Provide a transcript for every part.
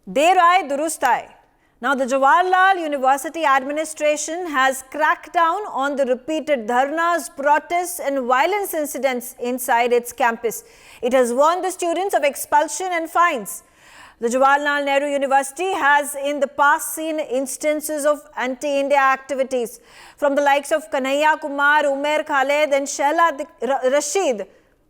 Der aaye durust aaye. Now, the Jawaharlal University administration has cracked down on the repeated dharnas, protests and violence incidents inside its campus. It has warned the students of expulsion and fines. The Jawaharlal Nehru University has in the past seen instances of anti-India activities from the likes of Kanhaiya Kumar, Umair Khaled and Shahla Rashid.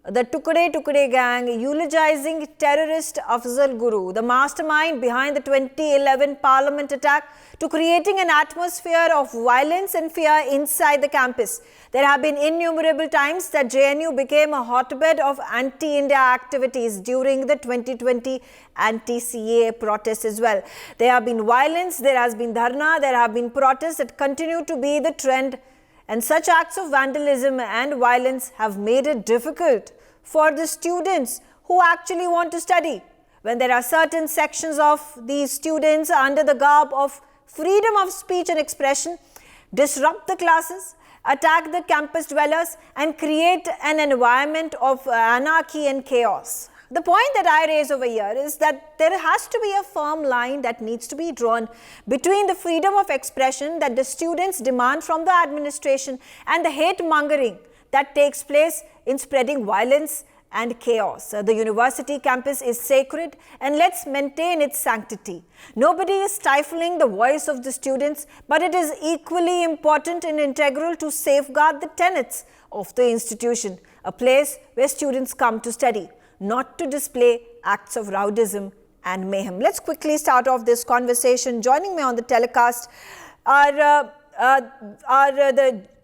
The Tukde gang eulogizing terrorist Afzal Guru, the mastermind behind the 2011 Parliament attack, to creating an atmosphere of violence and fear inside the campus. There have been innumerable times that JNU became a hotbed of anti-India activities during the 2020 anti-CAA protests as well. There have been violence, there has been dharna, there have been protests that continue to be the trend. And such acts of vandalism and violence have made it difficult for the students who actually want to study. When there are certain sections of these students under the garb of freedom of speech and expression, disrupt the classes, attack the campus dwellers and create an environment of anarchy and chaos. The point that I raise over here is that there has to be a firm line that needs to be drawn between the freedom of expression that the students demand from the administration and the hate mongering that takes place in spreading violence and chaos. The university campus is sacred and let's maintain its sanctity. Nobody is stifling the voice of the students, but it is equally important and integral to safeguard the tenets of the institution, a place where students come to study, not to display acts of rowdyism and mayhem. Let's quickly start off this conversation. Joining me on the telecast are the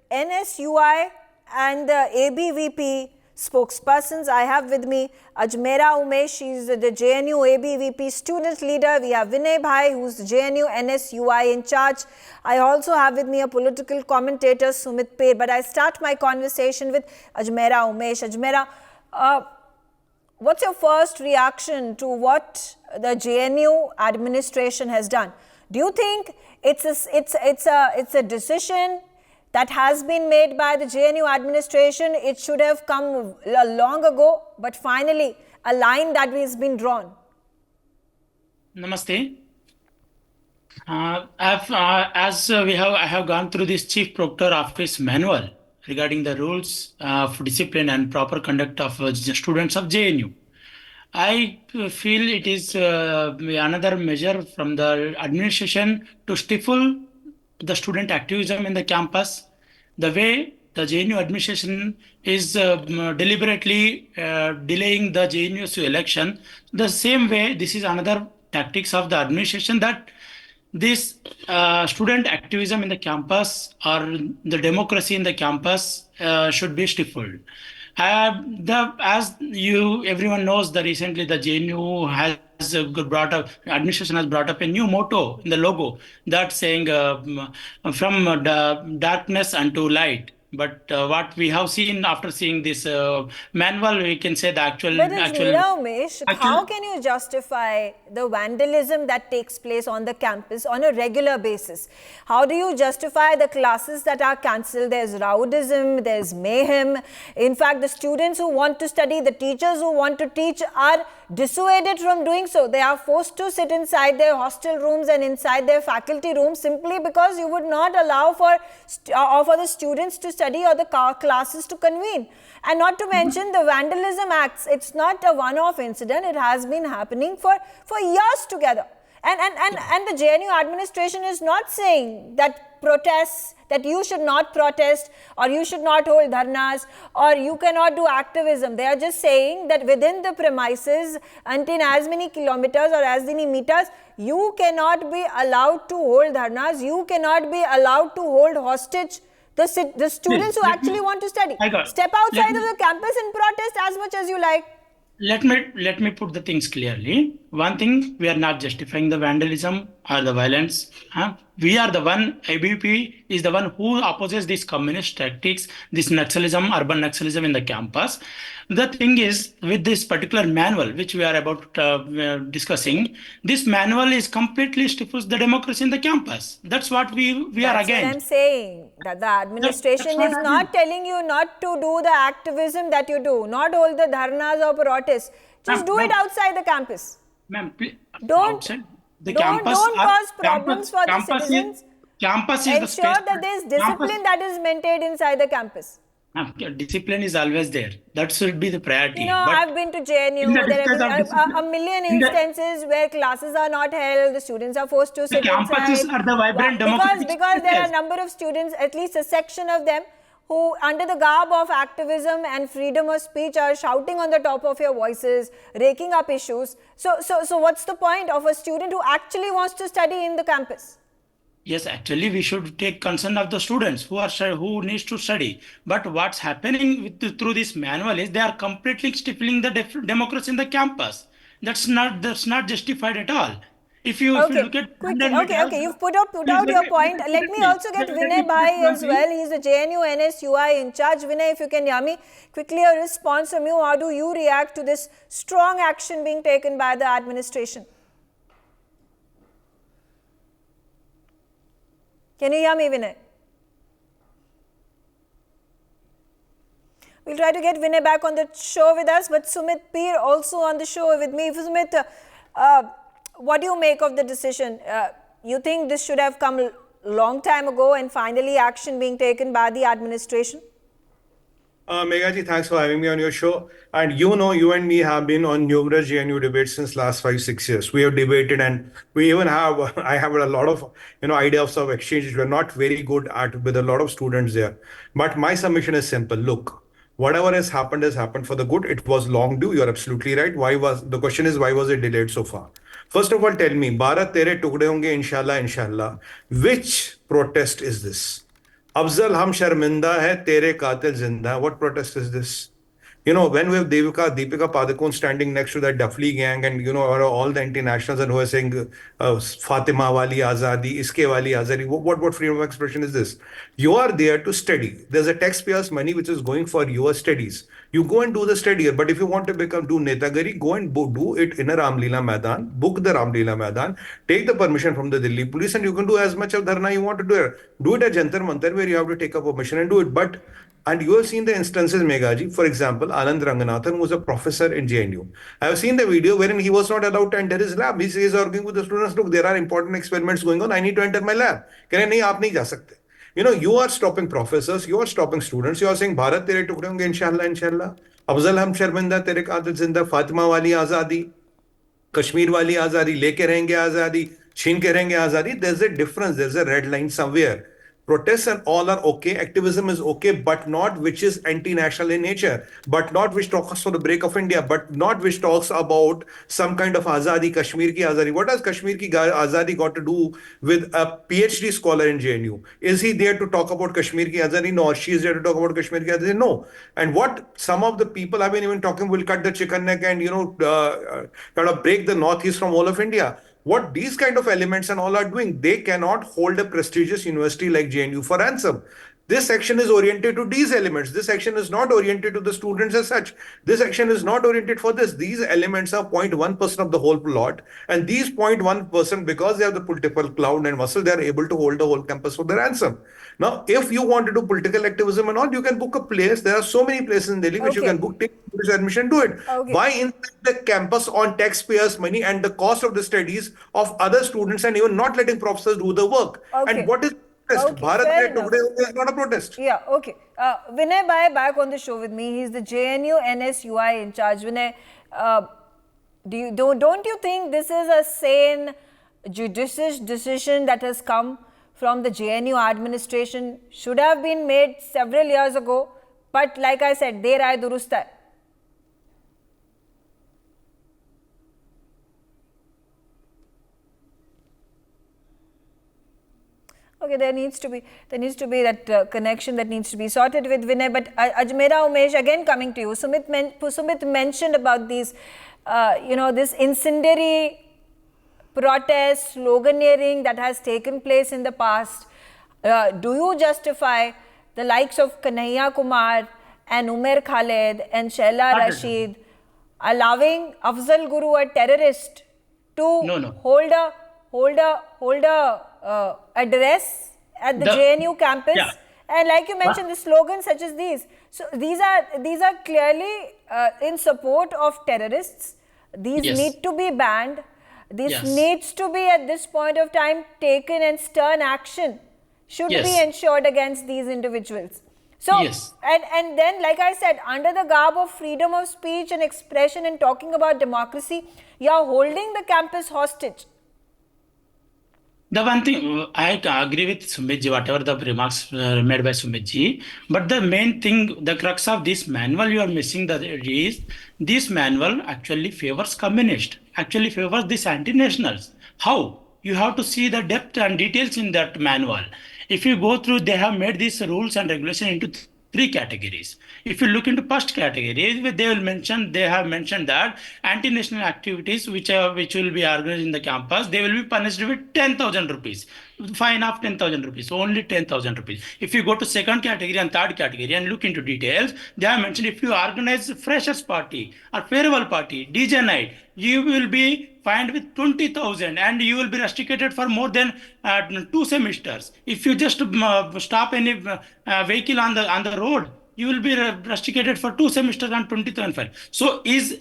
NSUI and the ABVP spokespersons. I have with me Ajmera Umesh, she is the JNU ABVP student leader. We have Vinay Bhai, who is the JNU NSUI in charge. I also have with me a political commentator, Sumit Pair. But I start my conversation with Ajmera Umesh. Ajmera, what's your first reaction to what the JNU administration has done? Do you think it's a decision that has been made by the JNU administration? It should have come long ago, but finally a line that has been drawn. Namaste. I have gone through this Chief Proctor Office Manual regarding the rules of discipline and proper conduct of students of JNU. I feel it is another measure from the administration to stifle the student activism in the campus. The way the JNU administration is deliberately delaying the JNU's election, the same way this is another tactics of the administration that this student activism in the campus or the democracy in the campus should be stifled. As everyone knows, that recently the JNU has administration has brought up a new motto in the logo that's saying from darkness unto light. But what we have seen after seeing this manual, we can say the actual. But Umesh, how can you justify the vandalism that takes place on the campus on a regular basis? How do you justify the classes that are cancelled? There's rowdyism, there's mayhem. In fact, the students who want to study, the teachers who want to teach are dissuaded from doing so. They are forced to sit inside their hostel rooms and inside their faculty rooms simply because you would not allow for the students to study or the classes to convene. And not to mention the vandalism acts. It's not a one-off incident. It has been happening for years together. And the JNU administration is not saying that protests, that you should not protest or you should not hold dharnas or you cannot do activism. They are just saying that within the premises, until as many kilometers or as many meters, you cannot be allowed to hold dharnas, you cannot be allowed to hold hostage the students who actually want to study. Step outside of the campus and protest as much as you like. Let me put the things clearly. One thing, we are not justifying the vandalism or the violence. We are the one, ABP is the one who opposes these communist tactics, this Naxalism, urban Naxalism in the campus. The thing is, with this particular manual, which we are about discussing, this manual is completely stifles the democracy in the campus. That's what we are against. That's what I'm saying, that the administration is not telling you not to do the activism that you do, not hold the dharnas or protests. Just do it outside the campus. Ma'am, don't outside. The Don't campus cause problems for the citizens. Campus is the space. Ensure that there is discipline that is maintained inside the campus. Discipline is always there. That should be the priority. But I've been to JNU. in the There have disguise been of discipline, a million in the instances where classes are not held, the students are forced to sit campuses inside. are the vibrant democratic Because there are a spaces. number of students, at least a section of them, who under the garb of activism and freedom of speech are shouting on the top of your voices, raking up issues. So what's the point of a student who actually wants to study in the campus? Yes, actually, we should take concern of the students who needs to study. But what's happening through this manual is they are completely stifling the democracy in the campus. That's not justified at all. If you look at quickly, okay, you've put out your point. Let me also get Vinay Bhai as well. He's the JNU NSUI in charge. Vinay, if you can hear me, quickly a response from you. How do you react to this strong action being taken by the administration? Can you hear me, Vinay? We'll try to get Vinay back on the show with us, but Sumit Peer also on the show with me. Sumit, what do you make of the decision? You think this should have come a long time ago and finally action being taken by the administration? Meghaji, thanks for having me on your show. And you and me have been on numerous JNU debates since last 5-6 years. We have debated, and we even have, I have a lot of, ideas of exchanges. We're not very good at with a lot of students there. But my submission is simple. Look, whatever has happened for the good. It was long due. You're absolutely right. The question is, why was it delayed so far? First of all, tell me, Bharat tere tukde honge, inshallah. Which protest is this? Afzal hum sharminda hai, tere qatil zinda. What protest is this? When we have Deepika Padukone standing next to that Duffley gang and, all the internationals and who are saying Fatima wali azadi, iske wali azadi, what freedom of expression is this? You are there to study. There's a taxpayer's money which is going for your studies. You go and do the study here. But if you want to do Netagari, go and do it in a Ramlila Maidan, book the Ramlila Maidan, take the permission from the Delhi police, and you can do as much of dharna you want to do it. Do it at Jantar Mantar where you have to take a permission and do it. And you have seen the instances, Meghaji. For example, Anand Ranganathan, who was a professor in JNU. I have seen the video wherein he was not allowed to enter his lab. He says, arguing with the students, look, there are important experiments going on. I need to enter my lab. Nahi, aap nahi ja sakte. You are stopping professors, you are stopping students. You are saying, Bharat tere tukde honge, inshallah. Afzal hum sharminda, tere qatil zinda, Fatima wali azadi, Kashmir wali azadi, leke rahenge azadi, chhin ke rahenge azadi. There's a difference. There's a red line somewhere. Protests and all are okay, activism is okay, but not which is anti-national in nature, but not which talks for the break of India, but not which talks about some kind of azadi, Kashmir ki azadi. What has Kashmir ki azadi got to do with a PhD scholar in JNU? Is he there to talk about Kashmir ki azadi? No. Or she is there to talk about Kashmir ki azadi? No. And what some of the people have been even talking will cut the chicken neck and, kind of break the northeast from all of India. What these kind of elements and all are doing, they cannot hold a prestigious university like JNU for ransom. This action is oriented to these elements. This action is not oriented to the students as such. This action is not oriented for this. These elements are 0.1% of the whole plot. And these 0.1%, because they have the political clout and muscle, they are able to hold the whole campus for the ransom. Now, if you want to do political activism and all, you can book a place. There are so many places in Delhi which you can book, take admission, do it. Why inside the campus on taxpayers' money and the cost of the studies of other students and even not letting professors do the work? And what is Bharat is not a protest. Yeah, okay. Vinay Bhai back on the show with me. He's the JNU NSUI in charge. Vinay, don't you think this is a sane, judicious decision that has come from the JNU administration? Should have been made several years ago, but like I said, der aaye durust hai. Okay, there needs to be that connection that needs to be sorted with Vinay. But Ajmera Umesh, again coming to you. Sumit mentioned about these, this incendiary protest, sloganeering that has taken place in the past. Do you justify the likes of Kanhaiya Kumar and Umer Khaled and Shaila Rashid allowing Afzal Guru, a terrorist, to hold a address at the JNU campus? Yeah. And like you mentioned, the slogans such as these. So these are clearly in support of terrorists. These need to be banned. This Yes. needs to be at this point of time taken, and stern action should be Yes. ensured against these individuals. So, Yes. and then, like I said, under the garb of freedom of speech and expression and talking about democracy, you are holding the campus hostage. The one thing I agree with Sumitji, whatever the remarks made by Sumitji, but the main thing, the crux of this manual you are missing that is this manual actually favors communist, actually favors these anti-nationals. How? You have to see the depth and details in that manual. If you go through, they have made these rules and regulation into three categories. If you look into first category, they have mentioned that anti-national activities which will be organized in the campus, they will be punished with 10,000 rupees, fine of 10,000 rupees, only 10,000 rupees. If you go to second category and third category and look into details, they have mentioned if you organize freshers party or farewell party, DJ night, you will be fined with 20,000 and you will be restricted for more than 2 semesters. If you just stop any vehicle on the road, you will be restricted for 2 semesters and 20,000 fine. So is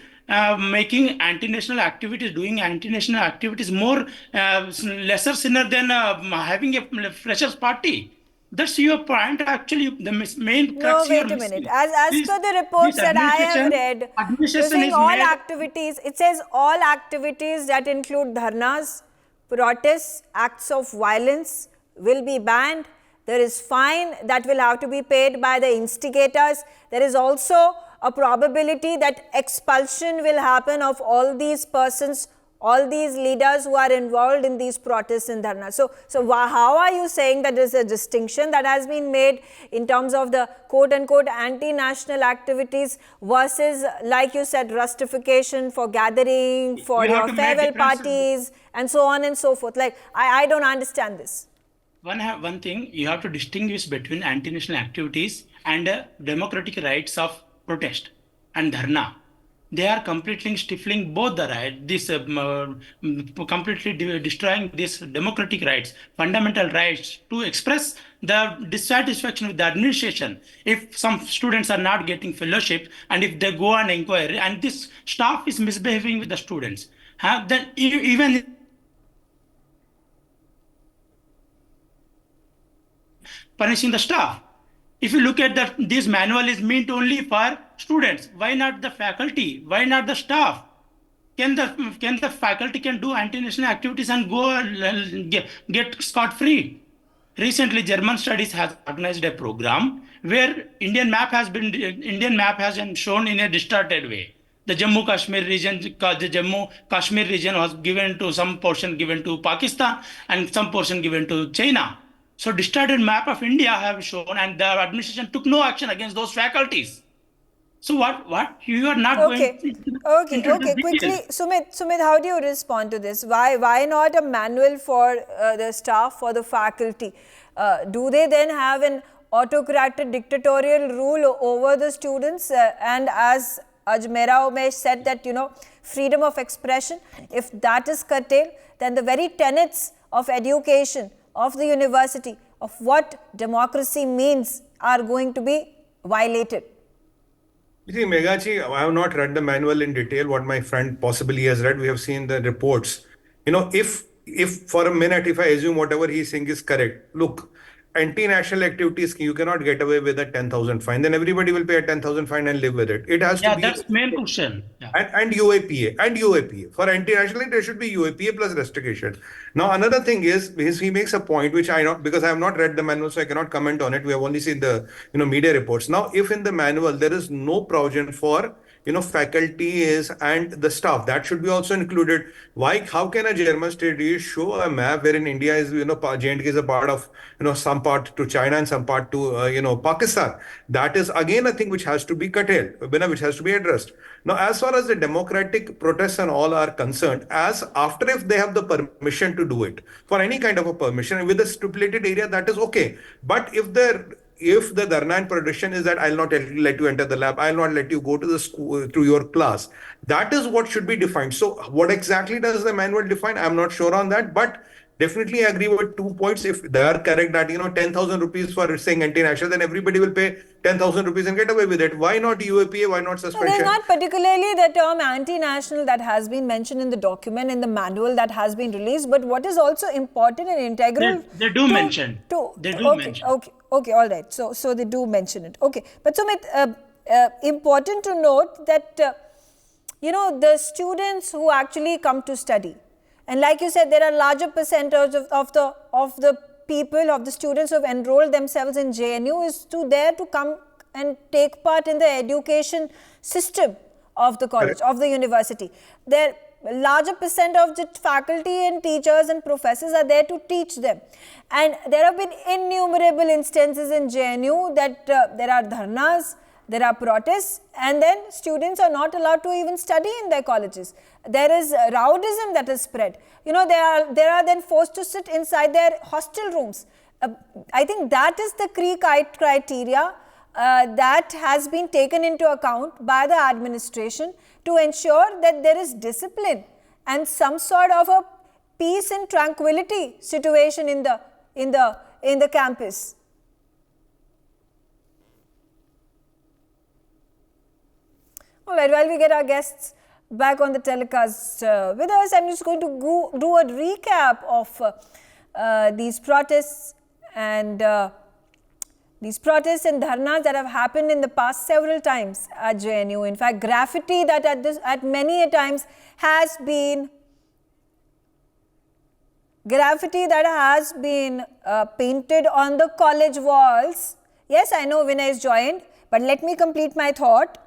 making anti-national activities, doing anti-national activities more lesser sinner than having a freshers party? That's your point. Actually, the main No, crux wait you're a minute. missing. As per the reports that I have read, you're saying is all made. activities, it says all activities that include dharnas, protests, acts of violence will be banned. There is fine that will have to be paid by the instigators. There is also a probability that expulsion will happen of all these persons, all these leaders who are involved in these protests and dharnas. So how are you saying that there is a distinction that has been made in terms of the quote-unquote anti-national activities versus, like you said, rustification for gathering, for You have your to make farewell difference. parties, and so on and so forth? Like, I don't understand this. One thing, you have to distinguish between anti-national activities and democratic rights of protest and dharna. They are completely stifling both the rights, completely destroying these democratic rights, fundamental rights to express the dissatisfaction with the administration. If some students are not getting fellowship and if they go on inquiry and this staff is misbehaving with the students, then even punishing the staff. If you look at that, this manual is meant only for students. Why not the faculty? Why not the staff? Can the faculty can do anti-national activities and go get scot-free? Recently, German Studies has organized a program where Indian map has been shown in a distorted way. The Jammu Kashmir region was given to some portion given to Pakistan and some portion given to China. So distorted map of India have shown, and the administration took no action against those faculties. So what you are not Okay, going into okay. Quickly, Sumit, how do you respond to this? Why not a manual for the staff, for the faculty? Do they then have an autocratic dictatorial rule over the students? And as Ajmera Umesh said that, freedom of expression, if that is curtailed, then the very tenets of education, of the university, of what democracy means are going to be violated. You see, Meghaji, I have not read the manual in detail. What my friend possibly has read, we have seen the reports. If for a minute, if I assume whatever he's saying is correct, look, anti-national activities, you cannot get away with a 10,000 fine. Then everybody will pay a 10,000 fine and live with it. It has to be. That's main question. Yeah. And UAPA. For anti-national, there should be UAPA plus restriction. Now, another thing is he makes a point which I not, because I have not read the manual, so I cannot comment on it. We have only seen the media reports. Now, if in the manual there is no provision for faculty and the staff, that should be also included. Why? How can a German state show a map wherein India is, JNK is a part of, some part to China and some part to, Pakistan? That is again a thing which has to be curtailed, which has to be addressed. Now, as far as the democratic protests and all are concerned, as after if they have the permission to do it, for any kind of a permission with a stipulated area, that is okay. But if the dharna and protest is that I'll not let you enter the lab, I'll not let you go to the school, to your class, that is what should be defined. So what exactly does the manual define? I'm not sure on that, but definitely agree with 2 points. If they are correct that 10,000 rupees for saying anti-national, then everybody will pay 10,000 rupees and get away with it. Why not UAPA? Why not suspension? There's not particularly the term anti-national that has been mentioned in the document, in the manual that has been released. But what is also important and integral, They do mention. They do mention. Okay, all right. So they do mention it. Okay, but Sumit, important to note that the students who actually come to study, and like you said, there are larger percentage of the people, of the students who have enrolled themselves in JNU is there to come and take part in the education system of the college, of the university. There larger percent of the faculty and teachers and professors are there to teach them. And there have been innumerable instances in JNU that there are dharnas, there are protests, and then students are not allowed to even study in their colleges. There is rowdyism that is spread. They are then forced to sit inside their hostel rooms. I think that is the criteria that has been taken into account by the administration to ensure that there is discipline and some sort of a peace and tranquility situation in the campus. All right, while we get our guests back on the telecast with us, I'm just going to do a recap of these protests and dharnas that have happened in the past several times at JNU. In fact, graffiti that at many a times has been painted on the college walls. Yes, I know Vinay is joined, but let me complete my thought.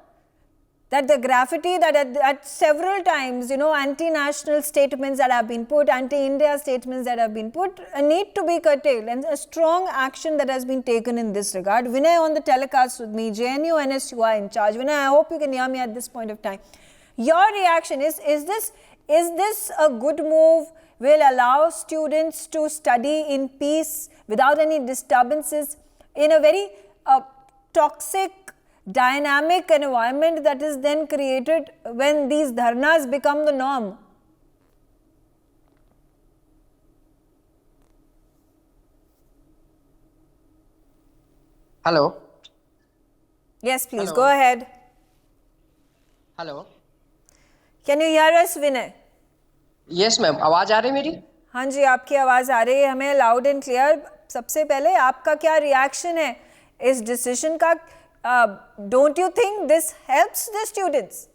That the graffiti that at several times, anti-national statements that have been put, anti-India statements that have been put, need to be curtailed, and a strong action that has been taken in this regard. Vinay on the telecast with me, JNU NSUI in charge. Vinay, I hope you can hear me at this point of time. Your reaction is this a good move? Will allow students to study in peace without any disturbances in a very toxic, dynamic environment that is then created when these dharnas become the norm? Hello. Yes, please. Hello. Go ahead. Hello. Can you hear us, Vinay? Yes, ma'am. आवाज आ रही मेरी? हाँ जी, आपकी आवाज आ रही है हमें loud and clear. सबसे पहले आपका क्या रिएक्शन है इस डिसीजन का? Don't you think this helps the students?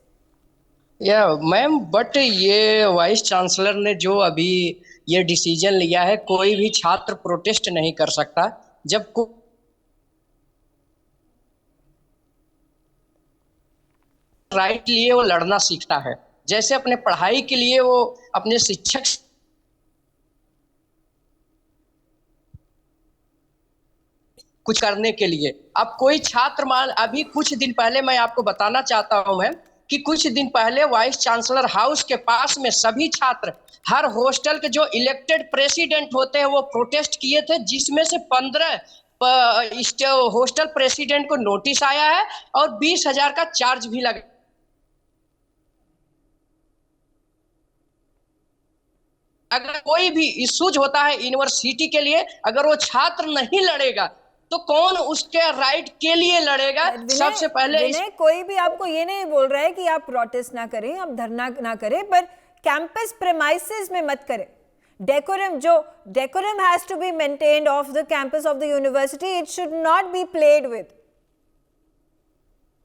Yeah, ma'am, but ये वाइस चांसलर ने जो अभी ये डिसीजन लिया है, कोई भी छात्र प्रोटेस्ट नहीं कर सकता. जब राइट लिए वो लड़ना सीखता है, जैसे अपने पढ़ाई के लिए वो अपने शिक्षक कुछ करने के लिए. अब कोई छात्र अभी कुछ दिन पहले मैं आपको बताना चाहता हूं मैम कि कुछ दिन पहले वाइस चांसलर हाउस के पास में सभी छात्र, हर हॉस्टल के जो इलेक्टेड प्रेसिडेंट होते हैं वो प्रोटेस्ट किए थे, जिसमें से 15 हॉस्टल प्रेसिडेंट को नोटिस आया है और 20,000 का चार्ज भी लगा. अगर कोई भी इश्यूज होता है यूनिवर्सिटी के लिए, अगर वो छात्र नहीं लड़ेगा तो कौन उसके राइट के लिए लड़ेगा? सबसे पहले कोई भी आपको ये नहीं बोल रहा है कि आप प्रोटेस्ट ना करें, आप धरना ना करें, पर कैंपस प्रेमाइसेस में मत करें. Decorum has to be maintained of the campus of the university. It should not be played with.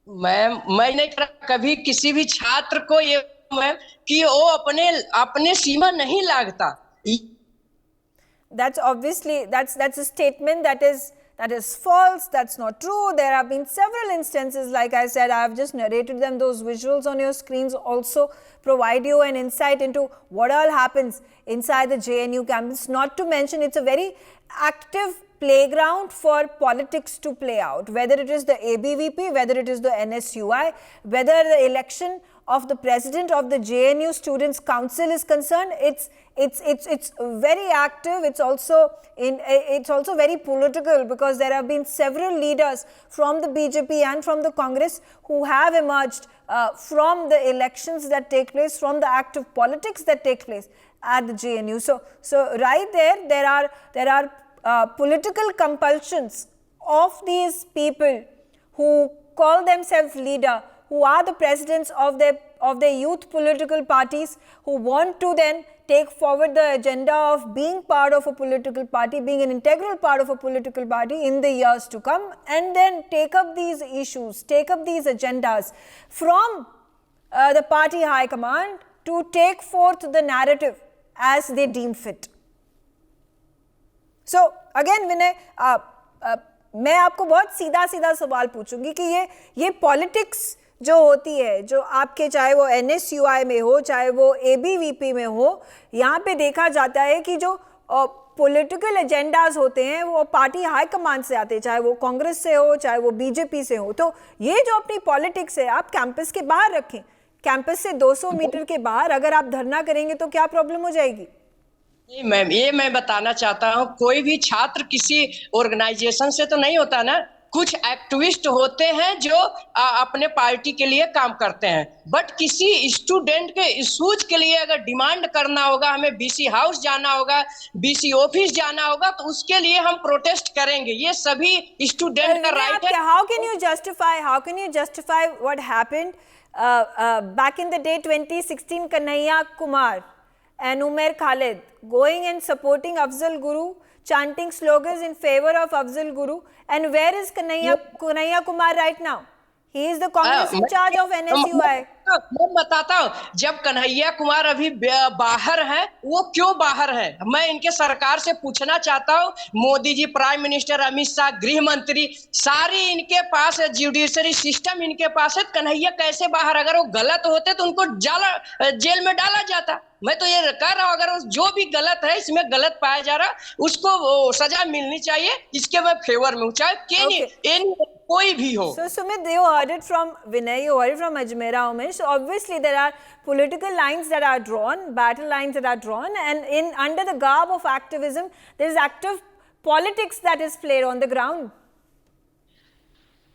Ma'am, मैंने कभी किसी भी छात्र को ये मैम कि वो अपने सीमा नहीं लागता. That's obviously that's a statement that is false. That's not true. There have been several instances, like I said, I have just narrated them. Those visuals on your screens also provide you an insight into what all happens inside the JNU campus. Not to mention, it's a very active playground for politics to play out, whether it is the ABVP, whether it is the NSUI, whether the election of the president of the JNU Students Council is concerned. It's very active. It's also very political, because there have been several leaders from the BJP and from the Congress who have emerged from the elections that take place, from the active politics that take place at the JNU. So right there are political compulsions of these people who call themselves leader, who are the presidents of their youth political parties, who want to then take forward the agenda of being part of a political party, being an integral part of a political party in the years to come, and then take up these issues, take up these agendas from the party high command to take forth the narrative as they deem fit. So again Vinay, मैं आपको बहुत सीधा सवाल पूछूंगी कि ये politics जो होती है, जो आपके चाहे वो NSUI में हो, चाहे वो ABVP में हो, यहाँ पे देखा जाता है कि जो पॉलिटिकल एजेंडाज होते हैं वो पार्टी हाई कमांड से आते हैं, चाहे वो कांग्रेस से हो, चाहे वो बीजेपी से हो. तो ये जो अपनी पॉलिटिक्स है आप कैंपस के बाहर रखें. कैंपस से 200 मीटर के बाहर अगर आप धरना करेंगे तो क्या प्रॉब्लम हो जाएगी? मैम ये मैं बताना चाहता हूँ, कोई भी छात्र किसी ऑर्गेनाइजेशन से तो नहीं होता ना. कुछ एक्टिविस्ट होते हैं जो अपने पार्टी के लिए काम करते हैं, बट किसी स्टूडेंट के इश्यूज के लिए अगर डिमांड करना होगा, हमें बीसी हाउस जाना होगा, बीसी ऑफिस जाना होगा, तो उसके लिए हम प्रोटेस्ट करेंगे. ये सभी स्टूडेंट का राइट है. How can you justify what happened back in the day 2016? Kanhaiya Kumar and Umair Khalid going and supporting Afzal Guru, chanting slogans in favor of Afzal Guru. And where is Kanhaiya Kumar right now? He is the Congress in charge of NSUI. मैं बताता हूँ, जब कन्हैया कुमार अभी बाहर है, वो क्यों बाहर है? मैं इनके सरकार से पूछना चाहता हूँ. मोदी जी, प्राइम मिनिस्टर, अमित शाह, गृह मंत्री, सारी इनके पास है, जुडिशरी सिस्टम इनके पास है. कन्हैया कैसे बाहर? अगर वो गलत होते तो उनको जेल में डाला जाता. मैं तो ये कह रहा हूँ, अगर जो भी गलत है, इसमें गलत पाया जा रहा, उसको सजा मिलनी चाहिए. इसके मैं फेवर में हूँ, चाहे कोई भी हो. So Sumit, you heard it from Vinay, you heard it from Ajmera Umesh. So obviously there are political lines that are drawn, battle lines that are drawn, and under the garb of activism, there is active politics that is played on the ground.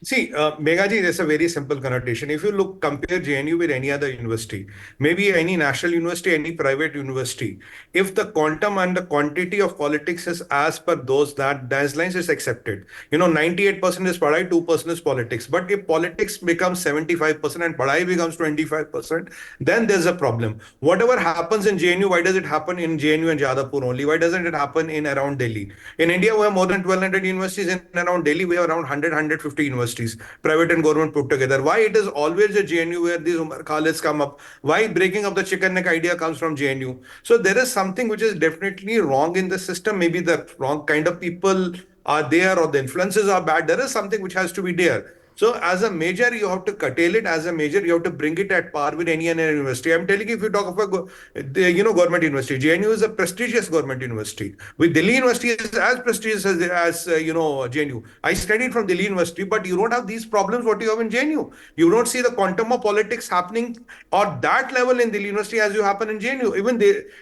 See, Meghaji, there's a very simple connotation. If you compare JNU with any other university, maybe any national university, any private university, if the quantum and the quantity of politics is as per those lines is accepted. 98% is padhai, 2% is politics. But if politics becomes 75% and padhai becomes 25%, then there's a problem. Whatever happens in JNU, why does it happen in JNU and Jadavpur only? Why doesn't it happen in around Delhi? In India, we have more than 1,200 universities. In around Delhi, we have around 100-150 universities. Private and government put together. Why it is always a JNU where these Umar Khalids come up? Why breaking up the chicken neck idea comes from JNU? So there is something which is definitely wrong in the system. Maybe the wrong kind of people are there or the influences are bad. There is something which has to be there. So as a major, you have to curtail it. As a major, you have to bring it at par with any other university. I'm telling you, if you talk about government university, JNU is a prestigious government university. With Delhi University is as prestigious as JNU. I studied from Delhi University, but you don't have these problems what you have in JNU. You don't see the quantum of politics happening or that level in Delhi University as you happen in JNU. Even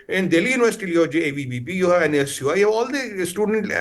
in Delhi University, you have ABVP, you have NSUI, you have all the student,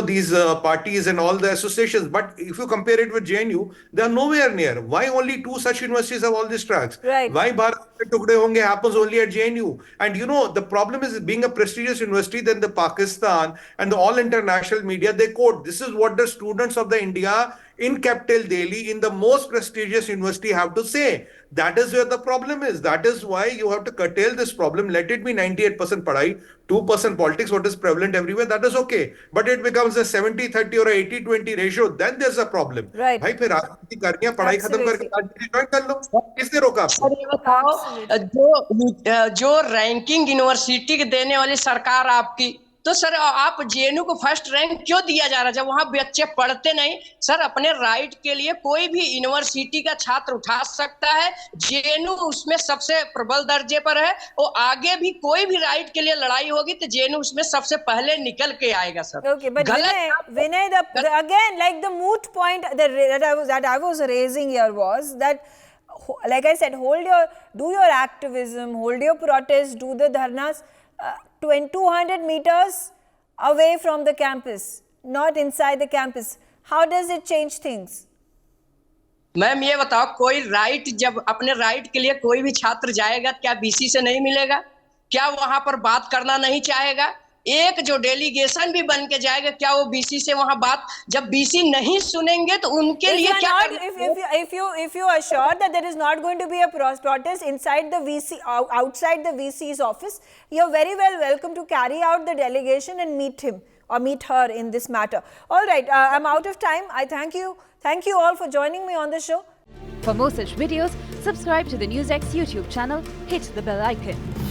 these parties and all the associations. But if you compare it with JNU, they are nowhere near. Why only 2 such universities have all these tracks? Right. Why Bharat Tukde Honge happens only at JNU? And the problem is being a prestigious university, then the Pakistan and the all international media, they quote, this is what the students of the India in capital Delhi, in the most prestigious university have to say. That is where the problem is. That is why you have to curtail this problem. Let it be 98% padhai, 2% politics, what is prevalent everywhere, that is okay. But it becomes a 70-30 or a 80-20 ratio, then there's a problem. Right. भाई फिर राजनीति करनी है, पढ़ाई खत्म करके राजनीति join कर लो. किसने रोका आपको? सर ये बताओ, जो रैंकिंग यूनिवर्सिटी देने वाली सरकार आपकी, तो सर आप जेएनयू को फर्स्ट रैंक क्यों दिया जा रहा है जब वहां बच्चे पढ़ते नहीं? सर अपने राइट के लिए कोई भी यूनिवर्सिटी का छात्र उठा सकता है. जेएनयू उसमें सबसे प्रबल दर्जे पर है, और आगे भी कोई भी राइट के लिए लड़ाई होगी तो जेएनयू उसमें सबसे पहले निकल के आएगा sir. Okay, but Vinay, again, like the moot point that I was raising here was that, like I said, do your activism, hold your protest, do the dharnas 200 meters away from the campus, not inside the campus. How does it change things? Ma'am ये बताओ, कोई right, जब अपने right के लिए कोई भी छात्र जाएगा क्या बीसी से नहीं मिलेगा? क्या वहां पर बात करना नहीं चाहेगा? एक जो डेलीगेशन भी बन के जाएगा, क्या वो बीसी से वहां बात, जब बीसी नहीं सुनेंगे तो उनके लिए क्या करना? If you are sure that there is not going to be a protest inside the VC, outside the VC's office, you are very welcome to carry out the delegation and meet him or meet her in this matter. All right, I'm out of time. I thank you all for joining me on the show. For more such videos, subscribe to the NewsX YouTube channel, hit the bell icon.